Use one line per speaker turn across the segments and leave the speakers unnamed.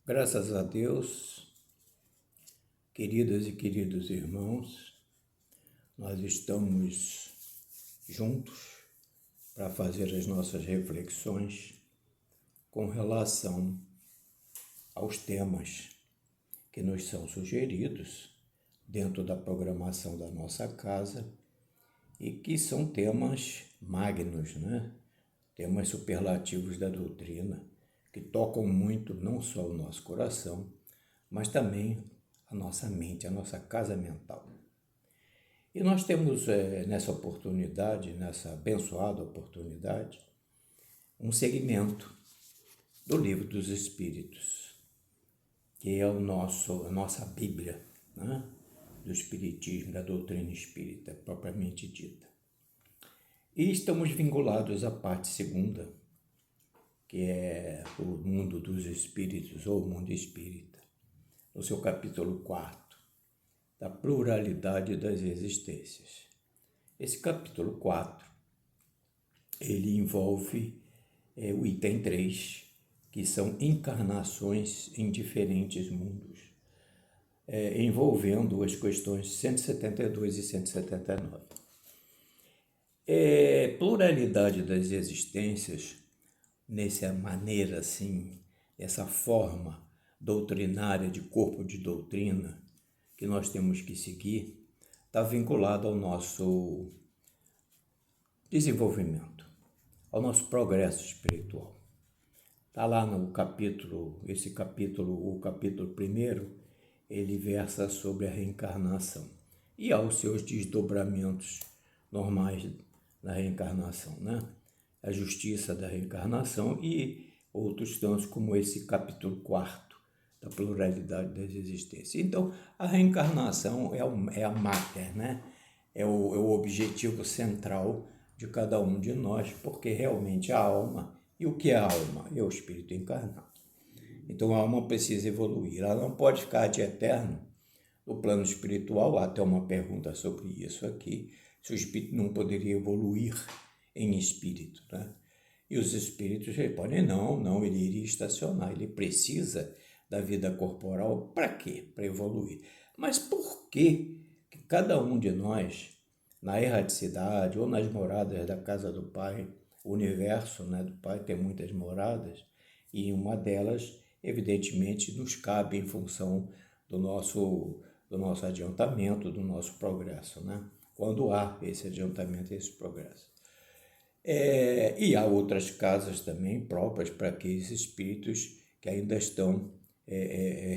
Graças a Deus, queridas e queridos irmãos, nós estamos juntos para fazer as nossas reflexões com relação aos temas que nos são sugeridos dentro da programação da nossa casa e que são temas magnos, Temas superlativos da doutrina, que tocam muito não só o nosso coração, mas também a nossa mente, a nossa casa mental. E nós temos nessa oportunidade, nessa abençoada oportunidade, um segmento do Livro dos Espíritos, que é a nossa Bíblia, do Espiritismo, da doutrina espírita, propriamente dita. E estamos vinculados à parte segunda, que é o mundo dos espíritos ou o mundo espírita, no seu capítulo 4, da pluralidade das existências. Esse capítulo 4, ele envolve o item 3, que são encarnações em diferentes mundos, envolvendo as questões 172 e 179. Pluralidade das existências, nessa maneira assim, essa forma doutrinária de corpo de doutrina que nós temos que seguir, está vinculado ao nosso desenvolvimento, ao nosso progresso espiritual. Está lá no capítulo, o capítulo 1, ele versa sobre a reencarnação e aos seus desdobramentos normais na reencarnação, A justiça da reencarnação e outros tantos como esse capítulo 4 da pluralidade das existências. Então, a reencarnação é a mater, É o objetivo central de cada um de nós, porque realmente a alma, e o que é a alma? É o espírito encarnado. Então, a alma precisa evoluir, ela não pode ficar de eterno no plano espiritual. Há até uma pergunta sobre isso aqui, se o espírito não poderia evoluir em espírito, E os espíritos respondem, não, ele iria estacionar, ele precisa da vida corporal para quê? Para evoluir. Mas por que cada um de nós, na erraticidade ou nas moradas da casa do Pai, o universo do Pai tem muitas moradas, e uma delas, evidentemente, nos cabe em função do nosso adiantamento, do nosso progresso, Quando há esse adiantamento, esse progresso. E há outras casas também próprias para aqueles espíritos que ainda estão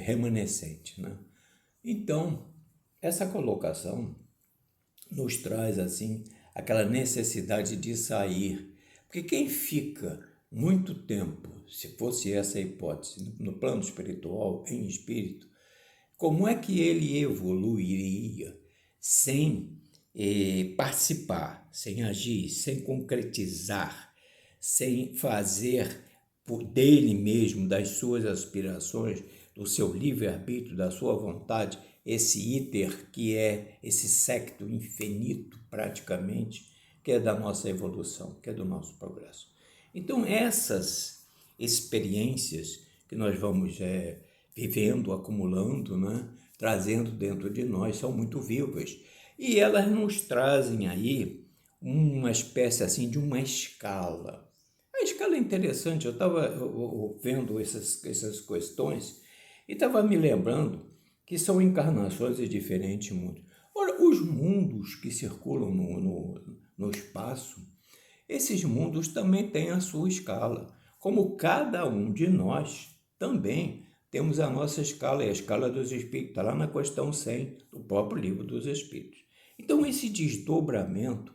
remanescentes, Então, essa colocação nos traz, assim, aquela necessidade de sair. Porque quem fica muito tempo, se fosse essa a hipótese, no plano espiritual, em espírito, como é que ele evoluiria sem participar, sem agir, sem concretizar, sem fazer por dele mesmo, das suas aspirações, do seu livre-arbítrio, da sua vontade, esse íter que é esse séquito infinito, praticamente, que é da nossa evolução, que é do nosso progresso. Então, essas experiências que nós vamos vivendo, acumulando, trazendo dentro de nós, são muito vivas. E elas nos trazem aí uma espécie assim de uma escala. A escala é interessante, eu estava vendo essas questões e estava me lembrando que são encarnações de diferentes mundos. Ora, os mundos que circulam no espaço, esses mundos também têm a sua escala, como cada um de nós também temos a nossa escala, é a escala dos espíritos, está lá na questão 100 do próprio Livro dos Espíritos. Então, esse desdobramento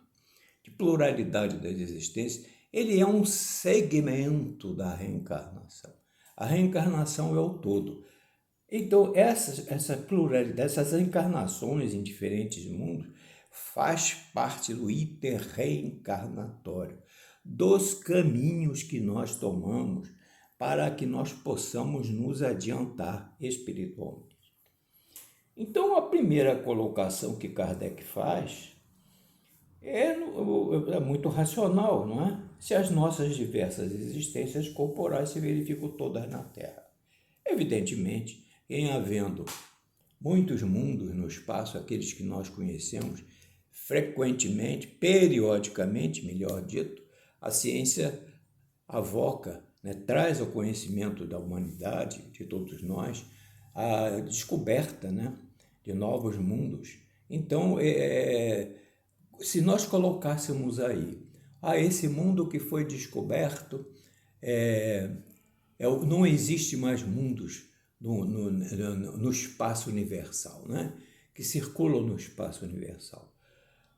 de pluralidade das existências, ele é um segmento da reencarnação. A reencarnação é o todo. Então, essa pluralidade, essas encarnações em diferentes mundos, faz parte do iter reencarnatório, dos caminhos que nós tomamos para que nós possamos nos adiantar espiritualmente. Então, a primeira colocação que Kardec faz é muito racional, não é? Se as nossas diversas existências corporais se verificam todas na Terra. Evidentemente, em havendo muitos mundos no espaço, aqueles que nós conhecemos, frequentemente, periodicamente, melhor dito, a ciência avoca, né, traz ao conhecimento da humanidade, de todos nós, a descoberta, né, de novos mundos. Então, se nós colocássemos aí, esse mundo que foi descoberto, não existe mais mundos no espaço universal, né, que circulam no espaço universal.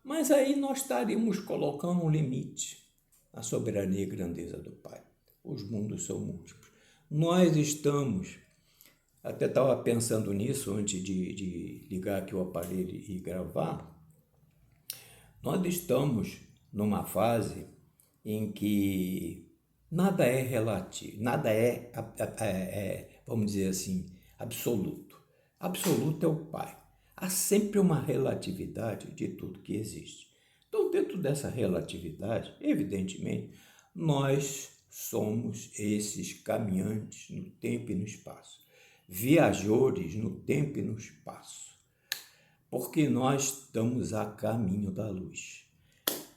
Mas aí nós estaríamos colocando um limite à soberania e grandeza do Pai. Os mundos são múltiplos. Nós estamos, até estava pensando nisso antes de ligar aqui o aparelho e gravar, nós estamos numa fase em que nada é relativo, nada vamos dizer assim, absoluto. Absoluto é o Pai. Há sempre uma relatividade de tudo que existe. Então, dentro dessa relatividade, evidentemente, nós somos esses caminhantes no tempo e no espaço, viajores no tempo e no espaço, porque nós estamos a caminho da luz.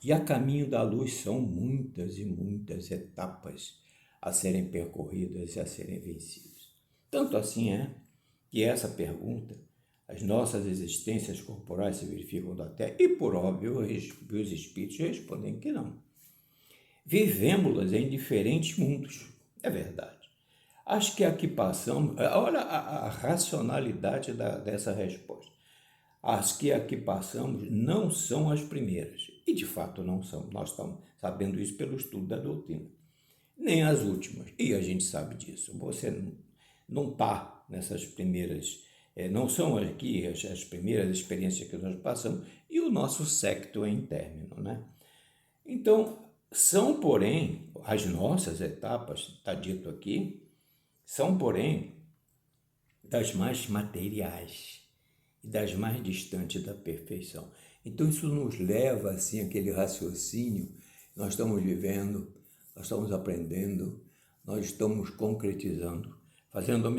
E a caminho da luz são muitas e muitas etapas a serem percorridas e a serem vencidas. Tanto assim é que essa pergunta, as nossas existências corporais se verificam da Terra, e por óbvio os espíritos respondem que não. Vivemos-las em diferentes mundos, é verdade. Acho que aqui passamos, olha a racionalidade dessa resposta. As que aqui passamos não são as primeiras, e de fato não são, nós estamos sabendo isso pelo estudo da doutrina, nem as últimas, e a gente sabe disso. Você não está nessas primeiras, não são aqui as primeiras experiências que nós passamos, e o nosso séquito é em término, né? Então, são, porém, as nossas etapas, está dito aqui, são, porém, das mais materiais e das mais distantes da perfeição. Então, isso nos leva, assim, àquele raciocínio. Nós estamos vivendo, nós estamos aprendendo, nós estamos concretizando, fazendo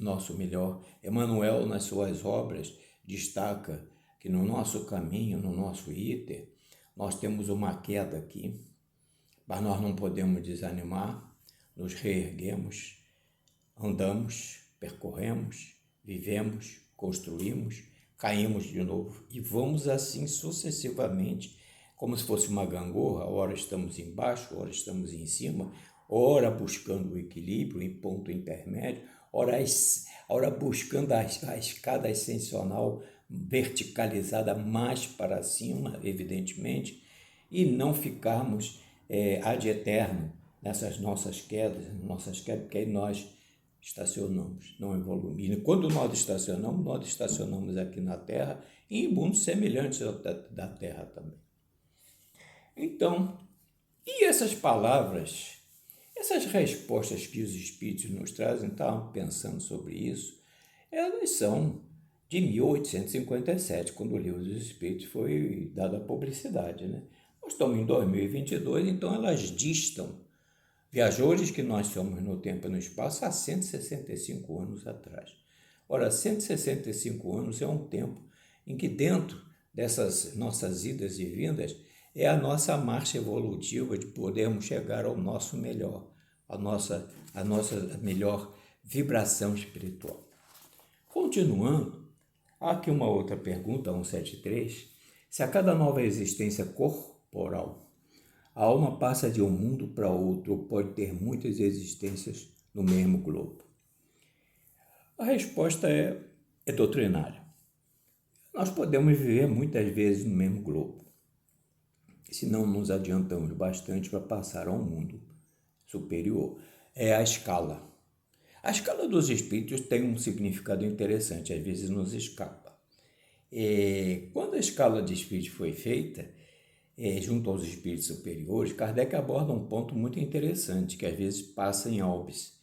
nosso melhor. Emmanuel, nas suas obras, destaca que no nosso caminho, no nosso iter, nós temos uma queda aqui, mas nós não podemos desanimar, nos reerguemos, andamos, percorremos, vivemos, construímos, caímos de novo e vamos assim sucessivamente, como se fosse uma gangorra, ora estamos embaixo, ora estamos em cima, ora buscando o equilíbrio em ponto intermédio, ora buscando a escada ascensional verticalizada mais para cima, evidentemente, e não ficarmos ad eterno nessas nossas quedas, porque aí nós estacionamos, não evoluímos. E quando nós estacionamos aqui na Terra, em mundos semelhantes da Terra também. Então, e essas palavras, essas respostas que os Espíritos nos trazem, estavam pensando sobre isso, elas são de 1857, quando o Livro dos Espíritos foi dado à publicidade, né? Nós estamos em 2022, então elas distam viajores que nós somos no tempo e no espaço há 165 anos atrás. Ora, 165 anos é um tempo em que dentro dessas nossas idas e vindas é a nossa marcha evolutiva de podermos chegar ao nosso melhor, a nossa melhor vibração espiritual. Continuando, há aqui uma outra pergunta, 173, se a cada nova existência corporal a alma passa de um mundo para outro ou pode ter muitas existências no mesmo globo? A resposta é doutrinária. Nós podemos viver muitas vezes no mesmo globo, se não nos adiantamos bastante para passar a um mundo superior. É a escala. A escala dos espíritos tem um significado interessante, às vezes nos escapa. Quando a escala de espíritos foi feita, junto aos espíritos superiores, Kardec aborda um ponto muito interessante, que às vezes passa em Albes.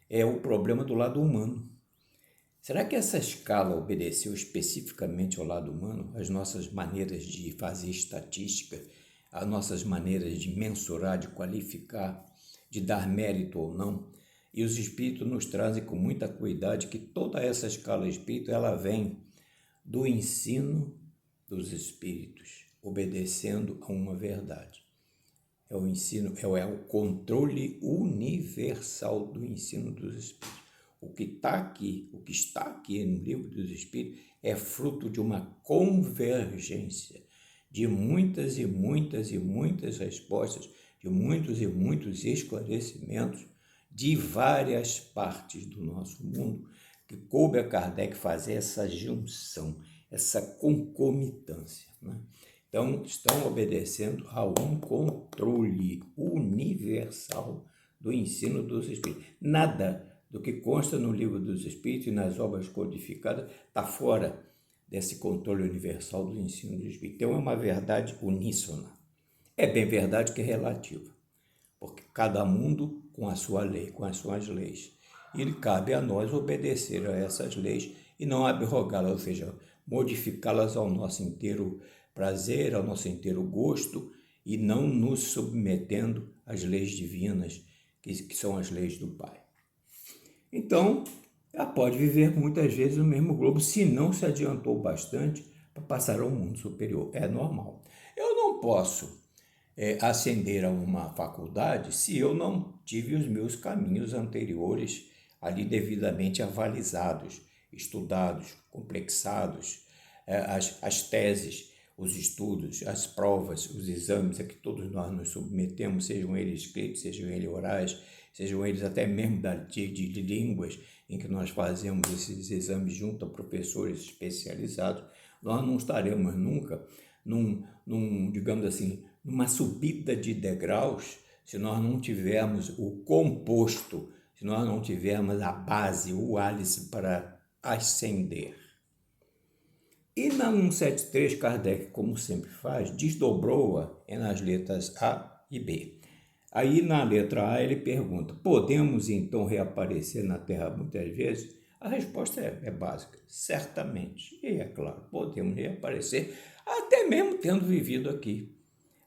É o problema do lado humano. Será que essa escala obedeceu especificamente ao lado humano? As nossas maneiras de fazer estatística, as nossas maneiras de mensurar, de qualificar, de dar mérito ou não? E os espíritos nos trazem com muita cuidado que toda essa escala espírita, ela vem do ensino dos espíritos, obedecendo a uma verdade. É o ensino, é o controle universal do ensino dos espíritos. O que está aqui no livro dos espíritos é fruto de uma convergência de muitas e muitas e muitas respostas, de muitos e muitos esclarecimentos de várias partes do nosso mundo, que coube a Kardec fazer essa junção, essa concomitância, né? Então, estão obedecendo a um controle universal do ensino dos Espíritos. Nada do que consta no Livro dos Espíritos e nas obras codificadas está fora desse controle universal do ensino dos Espíritos. Então, é uma verdade uníssona. É bem verdade que é relativa, porque cada mundo com a sua lei, com as suas leis. E cabe a nós obedecer a essas leis e não abrogá-las, ou seja, modificá-las ao nosso inteiro prazer, ao nosso inteiro gosto, e não nos submetendo às leis divinas, que são as leis do Pai. Então, ela pode viver muitas vezes no mesmo globo, se não se adiantou bastante para passar ao mundo superior. É normal. Eu não posso ascender a uma faculdade se eu não tive os meus caminhos anteriores ali devidamente avalizados, estudados, complexados, as teses, os estudos, as provas, os exames a que todos nós nos submetemos, sejam eles escritos, sejam eles orais, sejam eles até mesmo de línguas, em que nós fazemos esses exames junto a professores especializados, nós não estaremos nunca digamos assim, numa subida de degraus, se nós não tivermos o composto, se nós não tivermos a base, o álice para ascender. E na 173, Kardec, como sempre faz, desdobrou-a nas letras A e B. Aí na letra A ele pergunta, podemos então reaparecer na Terra muitas vezes? A resposta é básica, certamente. E é claro, podemos reaparecer, até mesmo tendo vivido aqui,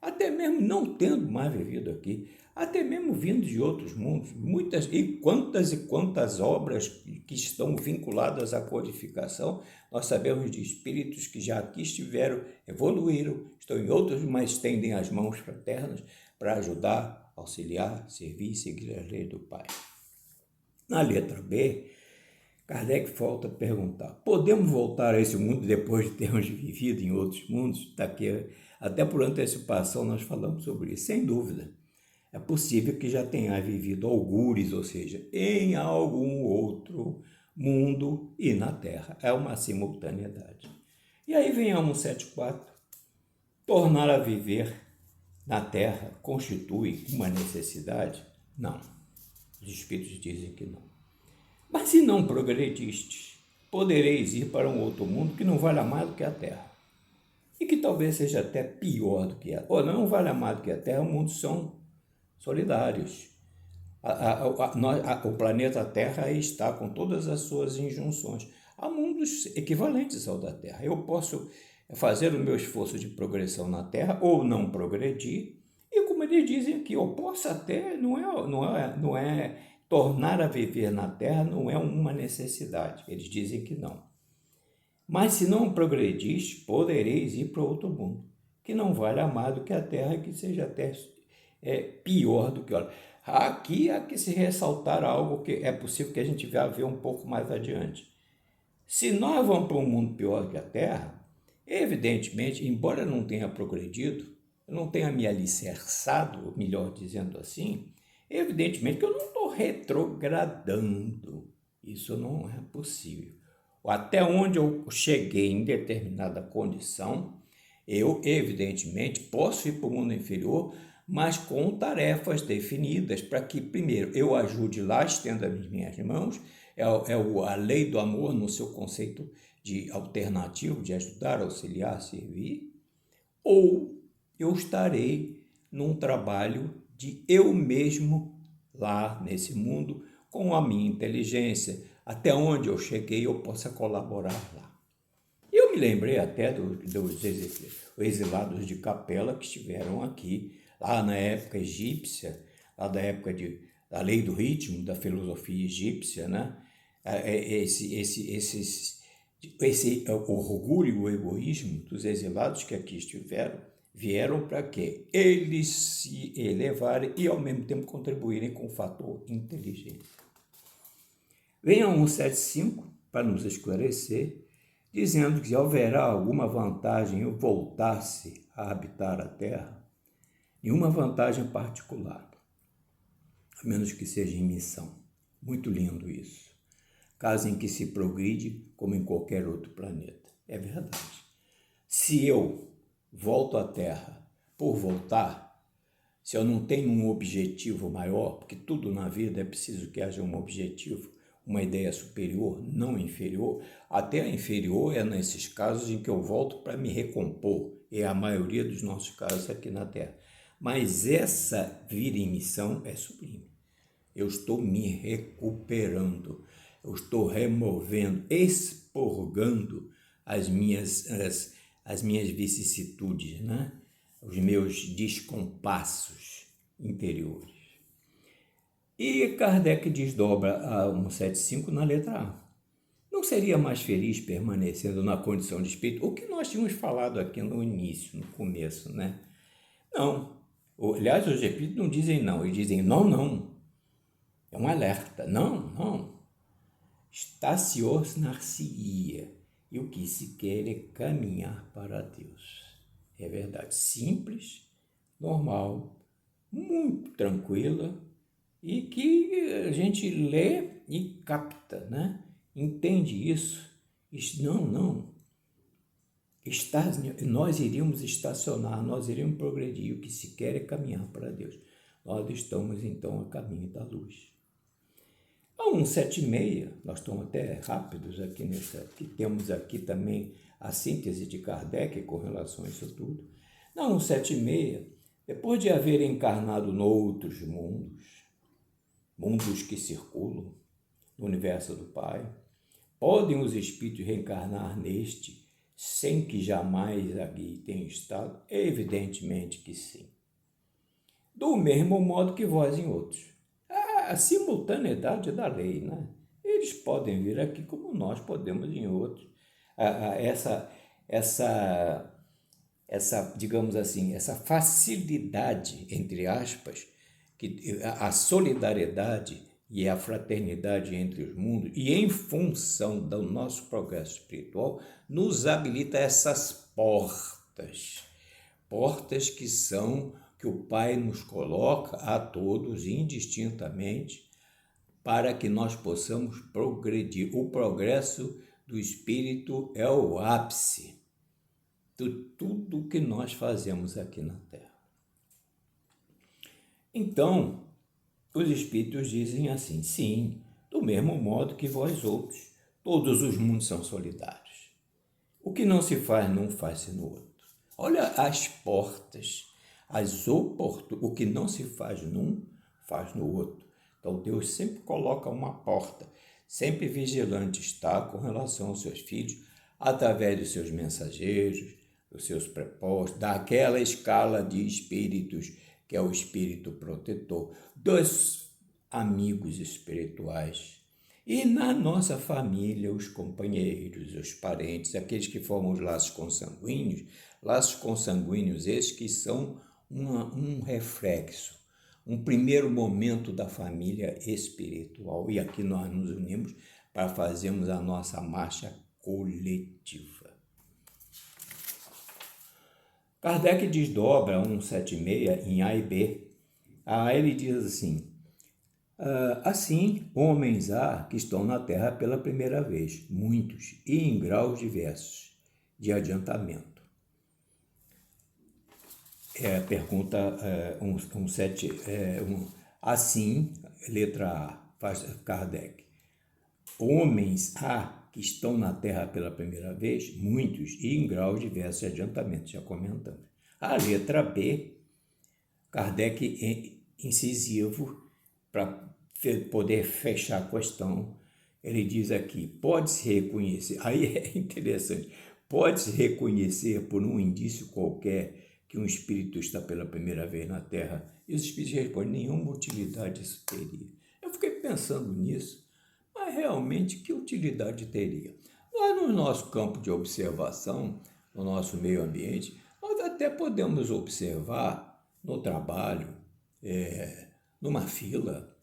até mesmo não tendo mais vivido aqui, até mesmo vindo de outros mundos, muitas e quantas obras que estão vinculadas à codificação, nós sabemos de espíritos que já aqui estiveram, evoluíram, estão em outros, mas estendem as mãos fraternas para ajudar, auxiliar, servir e seguir as leis do Pai. Na letra B, Kardec volta a perguntar, podemos voltar a esse mundo depois de termos vivido em outros mundos? Até por antecipação nós falamos sobre isso, sem dúvida. É possível que já tenha vivido algures, ou seja, em algum outro mundo e na Terra. É uma simultaneidade. E aí vem a 174. Tornar a viver na Terra constitui uma necessidade? Não. Os Espíritos dizem que não. Mas se não progredistes, podereis ir para um outro mundo que não vale mais do que a Terra. E que talvez seja até pior do que ela. Ou não vale mais do que a Terra, os mundos são solidários. O planeta Terra está com todas as suas injunções. Há mundos equivalentes ao da Terra. Eu posso fazer o meu esforço de progressão na Terra ou não progredir. E como eles dizem aqui, eu posso até, não é tornar a viver na Terra, não é uma necessidade. Eles dizem que não. Mas se não progrediste, podereis ir para outro mundo, que não vale mais do que a Terra e que seja até pior do que... Olha, aqui há que se ressaltar algo que é possível que a gente vá ver um pouco mais adiante. Se nós vamos para um mundo pior que a Terra, evidentemente, embora eu não tenha progredido, eu não tenha me alicerçado, melhor dizendo assim, evidentemente que eu não estou retrogradando. Isso não é possível. Até onde eu cheguei em determinada condição, eu, evidentemente, posso ir para o mundo inferior, mas com tarefas definidas para que, primeiro, eu ajude lá, estenda as minhas mãos, a lei do amor no seu conceito de alternativo, de ajudar, auxiliar, servir, ou eu estarei num trabalho de eu mesmo lá nesse mundo, com a minha inteligência, até onde eu cheguei eu possa colaborar lá. Eu me lembrei até dos exilados de Capela que estiveram aqui, lá na época egípcia, lá da época da lei do ritmo, da filosofia egípcia, né? Esse orgulho e o egoísmo dos exilados que aqui estiveram, vieram para quê? Eles se elevarem e, ao mesmo tempo, contribuírem com o fator inteligência. Vem a 175 para nos esclarecer, dizendo que haverá alguma vantagem em voltar-se a habitar a terra, nenhuma vantagem particular, a menos que seja em missão. Muito lindo isso. Caso em que se progride como em qualquer outro planeta. É verdade. Se eu volto à Terra por voltar, se eu não tenho um objetivo maior, porque tudo na vida é preciso que haja um objetivo, uma ideia superior, não inferior, até inferior é nesses casos em que eu volto para me recompor, é a maioria dos nossos casos aqui na Terra. Mas essa vida em missão é sublime. Eu estou me recuperando, eu estou removendo, expurgando as minhas vicissitudes, né? Os meus descompassos interiores. E Kardec desdobra a 175 na letra A. Não seria mais feliz permanecendo na condição de espírito? O que nós tínhamos falado aqui no início, no começo, né? Não. Aliás, os espíritos não dizem não, eles dizem não. É um alerta. Não. Estacionar-se-ia. E o que se quer é caminhar para Deus. É verdade. Simples, normal, muito tranquila e que a gente lê e capta, né? Entende isso. Não. Nós iríamos estacionar, nós iríamos progredir. O que se quer é caminhar para Deus. Nós estamos, então, a caminho da luz. A 176, nós estamos até rápidos aqui que temos aqui também a síntese de Kardec com relação a isso tudo. Na 176, depois de haver encarnado noutros mundos que circulam no universo do Pai, podem os espíritos reencarnar neste sem que jamais aqui tenham estado? Evidentemente que sim. Do mesmo modo que vós em outros. A simultaneidade da lei, né? Eles podem vir aqui como nós podemos em outros. Essa, digamos assim, essa facilidade, entre aspas, que a solidariedade e a fraternidade entre os mundos, e em função do nosso progresso espiritual, nos habilita essas portas que o Pai nos coloca a todos indistintamente para que nós possamos progredir. O progresso do espírito é o ápice de tudo que nós fazemos aqui na Terra. Então, os espíritos dizem assim: sim, do mesmo modo que vós outros, todos os mundos são solidários. O que não se faz num, faz-se no outro. Olha as portas, o que não se faz num, faz no outro. Então Deus sempre coloca uma porta, sempre vigilante está com relação aos seus filhos, através dos seus mensageiros, dos seus prepostos, daquela escala de espíritos que é o espírito protetor, dos amigos espirituais. E na nossa família, os companheiros, os parentes, aqueles que formam os laços consanguíneos esses que são um reflexo, um primeiro momento da família espiritual. E aqui nós nos unimos para fazermos a nossa marcha coletiva. Kardec desdobra 176 em A e B. Ele diz assim: assim, homens há que estão na Terra pela primeira vez, muitos, e em graus diversos de adiantamento. Pergunta 171. Assim, letra A, faz Kardec. Homens há que estão na Terra pela primeira vez, muitos, e em graus diversos de adiantamento, já comentamos. A letra B, Kardec incisivo, para poder fechar a questão, ele diz aqui: pode-se reconhecer, aí é interessante, pode-se reconhecer por um indício qualquer que um espírito está pela primeira vez na Terra? E os espíritos respondem: nenhuma utilidade isso teria. Eu fiquei pensando nisso, mas realmente que utilidade teria? Nós, no nosso campo de observação, no nosso meio ambiente, nós até podemos observar no trabalho, numa fila,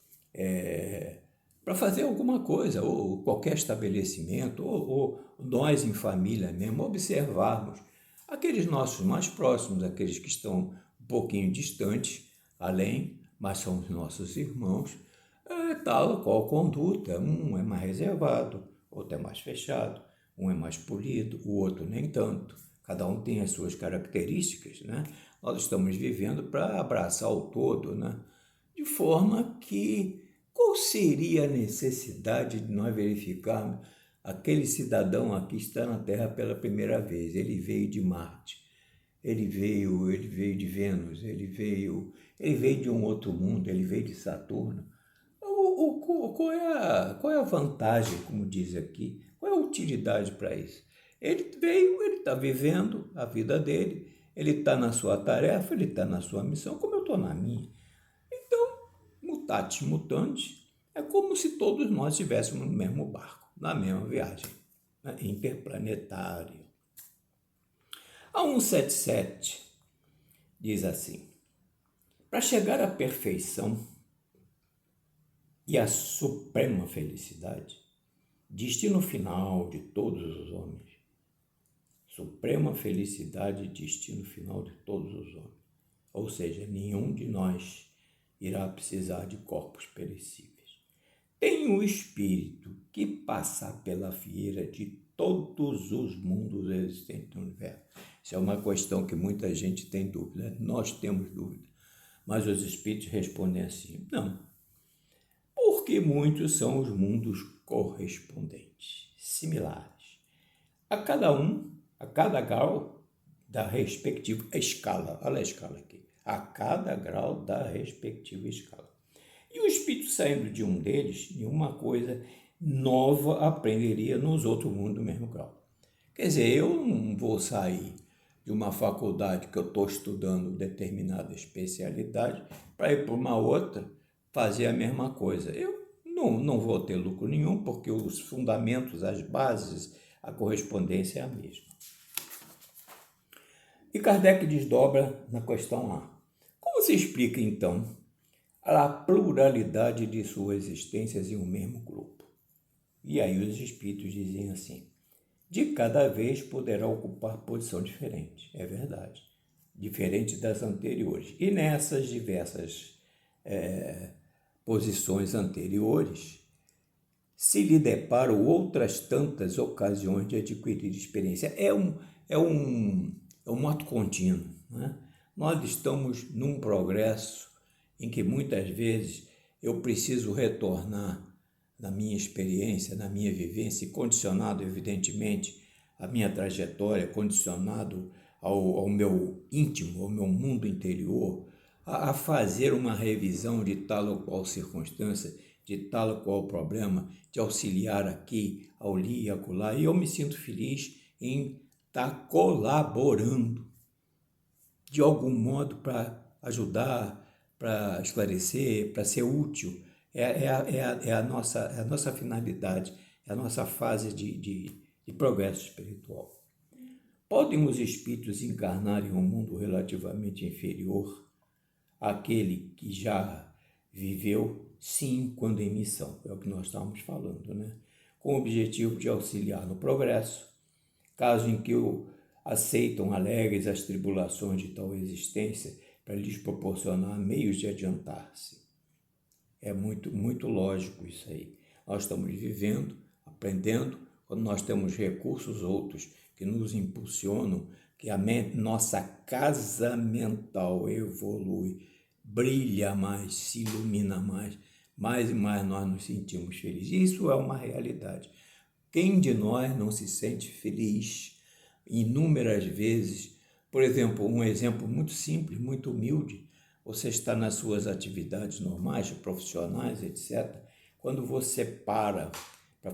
para fazer alguma coisa, ou qualquer estabelecimento, ou nós em família mesmo, observarmos aqueles nossos mais próximos, aqueles que estão um pouquinho distantes, além, mas são os nossos irmãos, tal qual conduta. Um é mais reservado, outro é mais fechado, um é mais polido, o outro nem tanto. Cada um tem as suas características, né? Nós estamos vivendo para abraçar o todo, né? De forma que, qual seria a necessidade de nós verificarmos aquele cidadão aqui está na Terra pela primeira vez? Ele veio de Marte, ele veio de Vênus, ele veio de um outro mundo, ele veio de Saturno. Qual é a vantagem, como diz aqui? Qual é a utilidade para isso? Ele veio, ele está vivendo a vida dele, ele está na sua tarefa, ele está na sua missão, como eu estou na minha. Então, mutatis mutandis, é como se todos nós estivéssemos no mesmo barco, na mesma viagem, né? Interplanetária. A 177 diz assim: para chegar à perfeição e à suprema felicidade, destino final de todos os homens, suprema felicidade, destino final de todos os homens, ou seja, nenhum de nós irá precisar de corpos perecíveis. Tem o espírito que passar pela fieira de todos os mundos existentes no universo. Isso é uma questão que muita gente tem dúvida, nós temos dúvida, mas os espíritos respondem assim: não, porque muitos são os mundos correspondentes, similares. A cada grau da respectiva escala, olha a escala aqui, a cada grau da respectiva escala. E o espírito saindo de um deles, nenhuma coisa nova aprenderia nos outros mundos do mesmo grau. Quer dizer, eu não vou sair de uma faculdade que eu estou estudando determinada especialidade para ir para uma outra fazer a mesma coisa. Eu não vou ter lucro nenhum, porque os fundamentos, as bases, a correspondência é a mesma. E Kardec desdobra na questão A. Como se explica, então, a pluralidade de suas existências em um mesmo grupo? E aí os espíritos dizem assim: de cada vez poderá ocupar posição diferente, é verdade, diferente das anteriores. E nessas diversas posições anteriores, se lhe deparam outras tantas ocasiões de adquirir experiência. É um ato contínuo, né? Nós estamos num progresso em que muitas vezes eu preciso retornar na minha experiência, na minha vivência, condicionado, evidentemente, à minha trajetória, condicionado ao meu íntimo, ao meu mundo interior, a fazer uma revisão de tal ou qual circunstância, de tal ou qual problema, de auxiliar aqui, ali e acolá. E eu me sinto feliz em estar colaborando de algum modo para ajudar, para esclarecer, para ser útil. É a nossa finalidade, é a nossa fase de progresso espiritual. Podem os espíritos encarnar em um mundo relativamente inferior àquele que já viveu? Sim, quando em missão, é o que nós estamos falando, né? Com o objetivo de auxiliar no progresso, caso em que aceitam alegres as tribulações de tal existência para lhes proporcionar meios de adiantar-se. É muito lógico isso aí. Nós estamos vivendo, aprendendo, quando nós temos recursos outros que nos impulsionam, que a nossa casa mental evolui, brilha mais, se ilumina mais e mais nós nos sentimos felizes. Isso é uma realidade. Quem de nós não se sente feliz inúmeras vezes? Por exemplo, um exemplo muito simples, muito humilde: você está nas suas atividades normais, profissionais, etc. Quando você para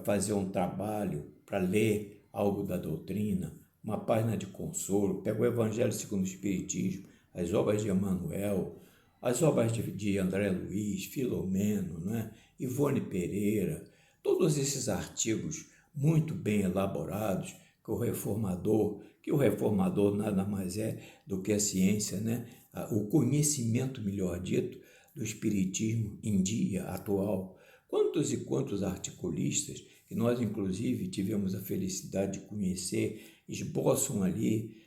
fazer um trabalho, para ler algo da doutrina, uma página de consolo, pega o Evangelho segundo o Espiritismo, as obras de Emmanuel, as obras de André Luiz, Filomeno, né? Ivone Pereira, todos esses artigos muito bem elaborados que o reformador nada mais é do que a ciência, né? O conhecimento, melhor dito, do espiritismo em dia atual. Quantos e quantos articulistas, que nós inclusive tivemos a felicidade de conhecer, esboçam ali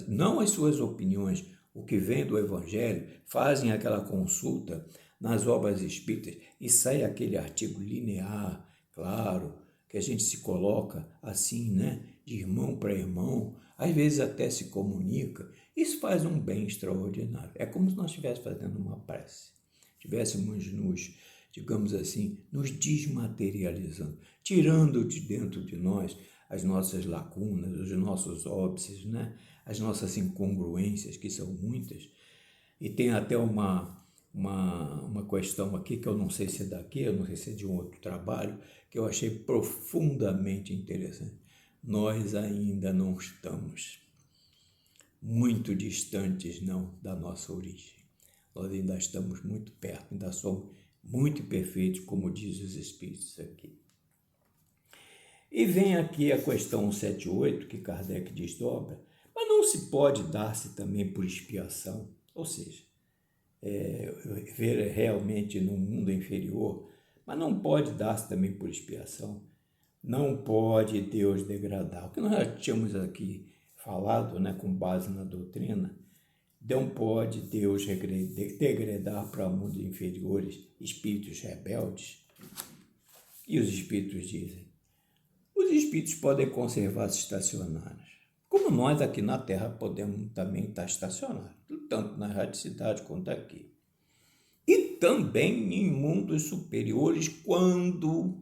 não as suas opiniões, o que vem do Evangelho, fazem aquela consulta nas obras espíritas e sai aquele artigo linear, claro, que a gente se coloca assim, né, de irmão para irmão, às vezes até se comunica. Isso faz um bem extraordinário. É como se nós estivéssemos fazendo uma prece, estivéssemos digamos assim, nos desmaterializando, tirando de dentro de nós as nossas lacunas, os nossos óbices, né? As nossas incongruências, que são muitas. E tem até uma questão aqui, que eu não sei se é daqui, eu não sei se é de um outro trabalho, que eu achei profundamente interessante. Nós ainda não estamos muito distantes, não, da nossa origem. Nós ainda estamos muito perto, ainda somos muito perfeitos, como diz os Espíritos aqui. E vem aqui a questão 178, que Kardec desdobra, mas não se pode dar-se também por expiação, ou seja, ver realmente no mundo inferior, mas não pode dar-se também por expiação. Não pode Deus degradar. O que nós já tínhamos aqui falado, né, com base na doutrina, não pode Deus degradar para mundos inferiores espíritos rebeldes. E os espíritos dizem, os espíritos podem conservar-se estacionários, como nós aqui na Terra podemos também estar estacionários, tanto na erraticidade quanto aqui. E também em mundos superiores, quando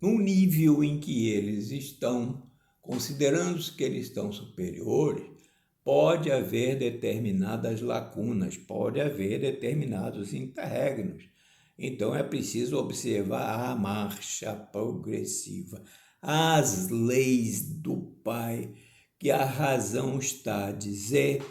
no nível em que eles estão, considerando-se que eles estão superiores, pode haver determinadas lacunas, pode haver determinados interregnos. Então é preciso observar a marcha progressiva, as leis do Pai, que a razão está a dizer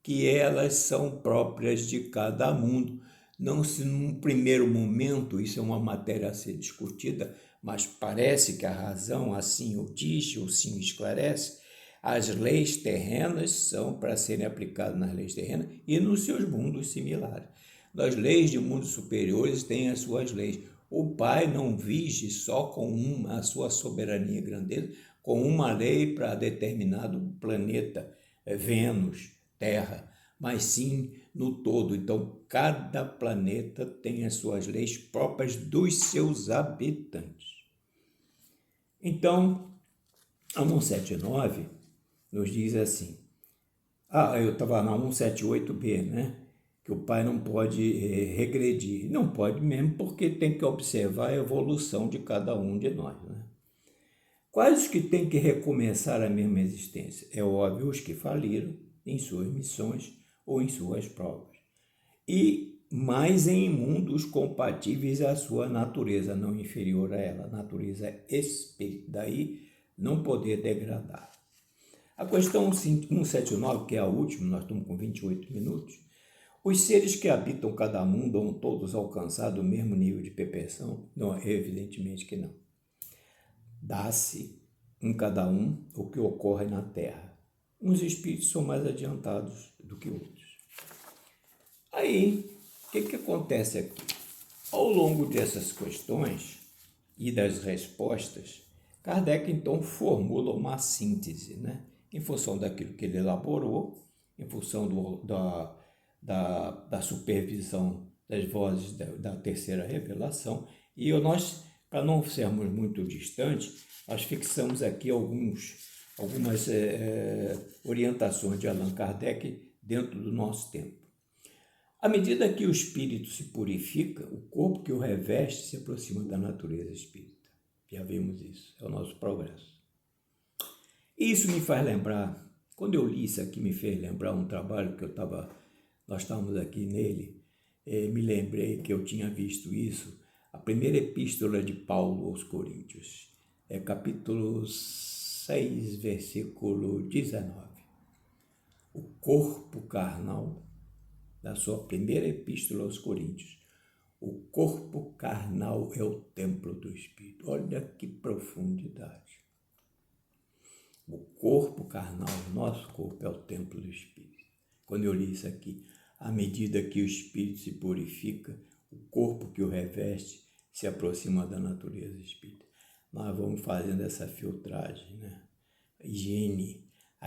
que elas são próprias de cada mundo. Não se num primeiro momento, isso é uma matéria a ser discutida, mas parece que a razão assim o diz, ou sim esclarece, as leis terrenas são para serem aplicadas nas leis terrenas e nos seus mundos similares. As leis de mundos superiores têm as suas leis. O Pai não vige só com a sua soberania e grandeza, com uma lei para determinado planeta, Vênus, Terra, mas sim no todo. Então, cada planeta tem as suas leis próprias dos seus habitantes. Então, a 179 nos diz assim, eu estava na 178b, né? Que o pai não pode regredir. Não pode mesmo, porque tem que observar a evolução de cada um de nós, né? Quais os que têm que recomeçar a mesma existência? É óbvio, os que faliram em suas missões ou em suas provas. E mais em mundos compatíveis à sua natureza, não inferior a ela, natureza espírita. Daí não poder degradar. A questão 179, que é a última, nós estamos com 28 minutos. Os seres que habitam cada mundo vão todos alcançar o mesmo nível de perfeição? Não, evidentemente que não. Dá-se em cada um o que ocorre na Terra. Uns espíritos são mais adiantados do que outros. Aí, o que acontece aqui? Ao longo dessas questões e das respostas, Kardec então formula uma síntese, né? Em função daquilo que ele elaborou, em função da supervisão das vozes da terceira revelação, e nós, para não sermos muito distantes, nós fixamos aqui algumas orientações de Allan Kardec dentro do nosso tempo. À medida que o espírito se purifica, o corpo que o reveste se aproxima da natureza espírita. Já vimos isso, é o nosso progresso. E isso me faz lembrar, quando eu li isso aqui, me fez lembrar um trabalho que nós estávamos aqui nele, me lembrei que eu tinha visto isso, a primeira epístola de Paulo aos Coríntios, capítulo 6, versículo 19. O corpo carnal, da sua primeira epístola aos Coríntios, o corpo carnal é o templo do Espírito. Olha que profundidade. O corpo carnal, o nosso corpo, é o templo do Espírito. Quando eu li isso aqui, à medida que o Espírito se purifica, o corpo que o reveste se aproxima da natureza espírita. Nós vamos fazendo essa filtragem, né?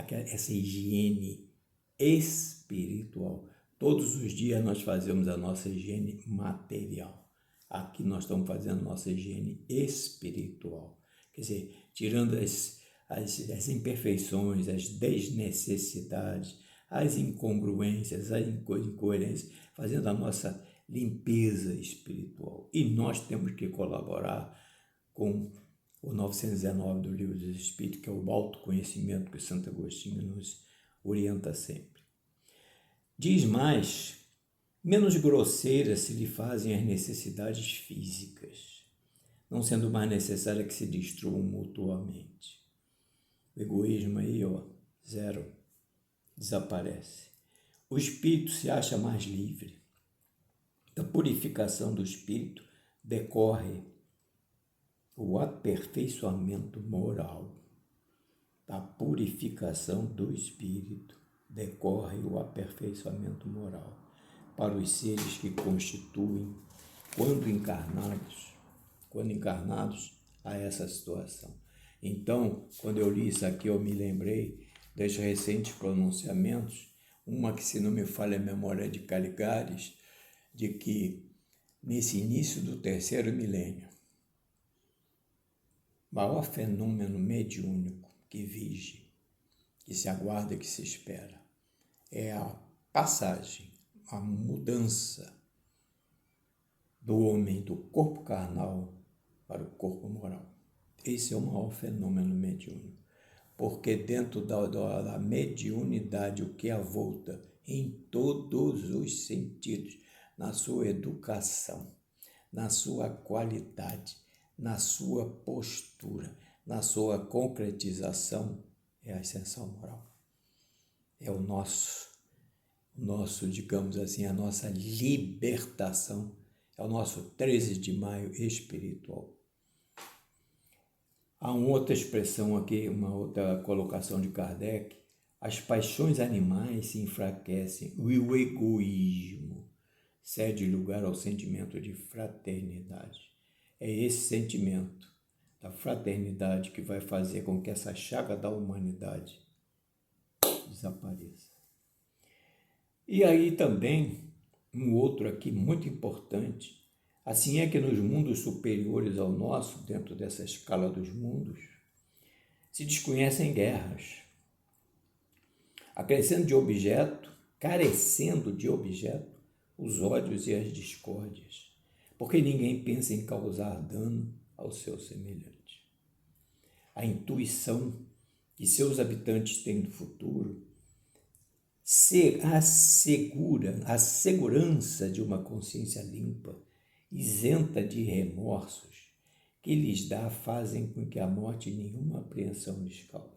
Essa higiene espiritual. Todos os dias nós fazemos a nossa higiene material. Aqui nós estamos fazendo a nossa higiene espiritual. Quer dizer, tirando as imperfeições, as desnecessidades, as incongruências, as incoerências, fazendo a nossa limpeza espiritual. E nós temos que colaborar com o 919 do Livro dos Espíritos, que é o autoconhecimento que Santo Agostinho nos orienta sempre. Diz mais, menos grosseiras se lhe fazem as necessidades físicas, não sendo mais necessária que se destruam mutuamente. O egoísmo aí, zero, desaparece. O espírito se acha mais livre. Da purificação do espírito decorre o aperfeiçoamento moral. Da purificação do espírito decorre o aperfeiçoamento moral para os seres que constituem, quando encarnados, a essa situação. Então, quando eu li isso aqui, eu me lembrei dos recentes pronunciamentos, uma que, se não me falha a memória, de Caligares, de que, nesse início do terceiro milênio, o maior fenômeno mediúnico que vige, que se aguarda e que se espera, é a passagem, a mudança do homem do corpo carnal para o corpo moral. Esse é o maior fenômeno mediúnico, porque dentro da mediunidade, o que avulta em todos os sentidos, na sua educação, na sua qualidade, na sua postura, na sua concretização, é a ascensão moral. É o nosso, digamos assim, a nossa libertação, é o nosso 13 de maio espiritual. Há uma outra expressão aqui, uma outra colocação de Kardec: as paixões animais se enfraquecem, o egoísmo cede lugar ao sentimento de fraternidade. É esse sentimento da fraternidade que vai fazer com que essa chaga da humanidade desapareça. E aí também, um outro aqui muito importante, assim é que nos mundos superiores ao nosso, dentro dessa escala dos mundos, se desconhecem guerras. Carecendo de objeto, os ódios e as discórdias, porque ninguém pensa em causar dano ao seu semelhante. A intuição que seus habitantes têm do futuro a segurança de uma consciência limpa, isenta de remorsos, que lhes fazem com que a morte nenhuma apreensão lhes cause.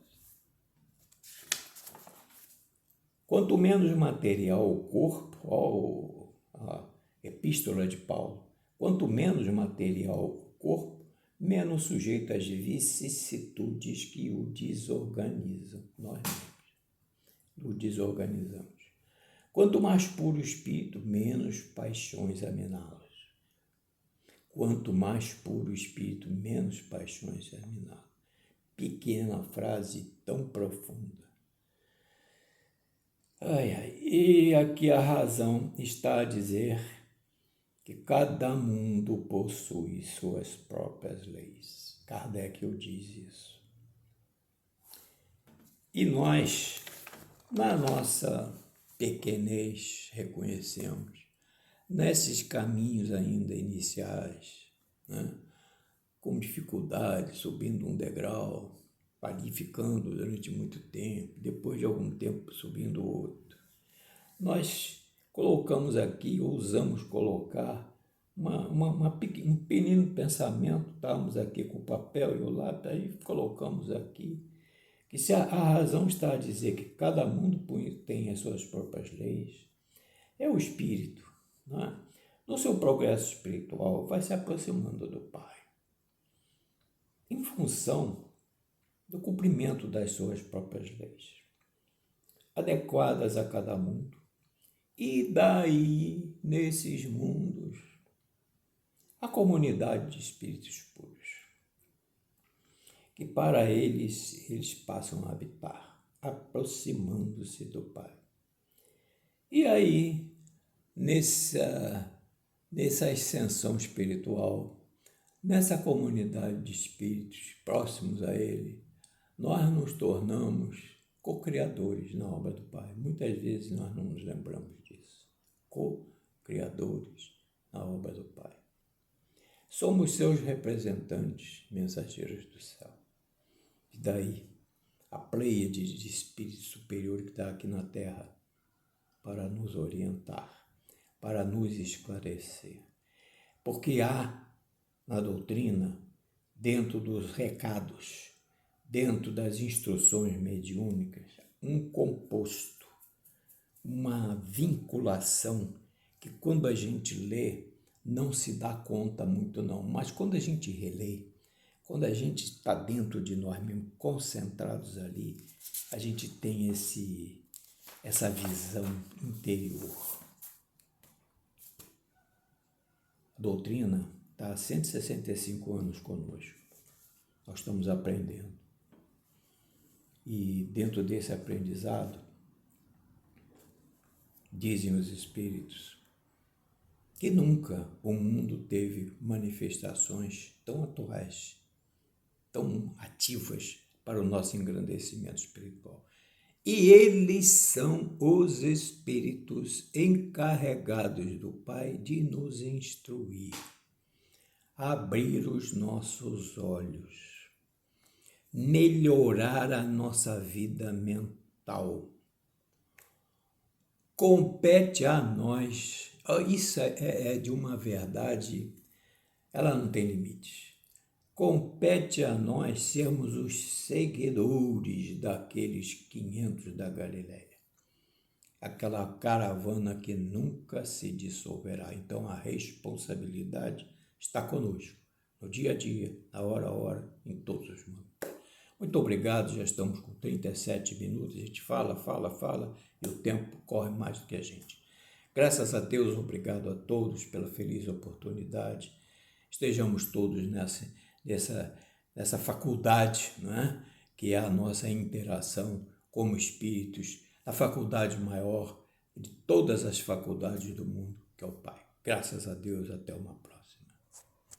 Quanto menos material o corpo, a epístola de Paulo, quanto menos material o corpo, menos sujeito às vicissitudes que o desorganizam. Nós o desorganizamos. Quanto mais puro o espírito, menos paixões aminá-las. Quanto mais puro o espírito, menos paixões aminá-las. Pequena frase tão profunda. E aqui a razão está a dizer que cada mundo possui suas próprias leis. Kardec diz isso. E nós, na nossa pequenez, reconhecemos, nesses caminhos ainda iniciais, né, com dificuldade, subindo um degrau, qualificando durante muito tempo, depois de algum tempo subindo outro, nós colocamos aqui, ousamos colocar um pequeno pensamento, estávamos aqui com o papel e o lápis, aí colocamos aqui que se a razão está a dizer que cada mundo tem as suas próprias leis, é o espírito, não é? No seu progresso espiritual, vai se aproximando do Pai, em função do cumprimento das suas próprias leis, adequadas a cada mundo. E daí, nesses mundos, a comunidade de espíritos puros, que para eles passam a habitar, aproximando-se do Pai. E aí, nessa ascensão espiritual, nessa comunidade de espíritos próximos a Ele, nós nos tornamos co-criadores na obra do Pai. Muitas vezes nós não nos lembramos disso. Co-criadores na obra do Pai. Somos seus representantes, mensageiros do céu. E daí, a pleiade de espírito superior que está aqui na Terra para nos orientar, para nos esclarecer. Porque há na doutrina, dentro dos recados, dentro das instruções mediúnicas, um composto, uma vinculação que quando a gente lê não se dá conta muito não, mas quando a gente relê, quando a gente está dentro de nós mesmos, concentrados ali, a gente tem essa visão interior. A doutrina está há 165 anos conosco. Nós estamos aprendendo. E dentro desse aprendizado, dizem os espíritos que nunca o mundo teve manifestações tão atuais, tão ativas para o nosso engrandecimento espiritual. E eles são os espíritos encarregados do Pai de nos instruir, abrir os nossos olhos, melhorar a nossa vida mental. Compete a nós, isso é de uma verdade, ela não tem limite. Compete a nós sermos os seguidores daqueles 500 da Galileia, aquela caravana que nunca se dissolverá. Então a responsabilidade está conosco, no dia a dia, na hora a hora, em todos os momentos. Muito obrigado, já estamos com 37 minutos, a gente fala, e o tempo corre mais do que a gente. Graças a Deus, obrigado a todos pela feliz oportunidade. Estejamos todos nessa faculdade, não é? Que é a nossa interação como espíritos, a faculdade maior de todas as faculdades do mundo, que é o Pai. Graças a Deus, até uma próxima.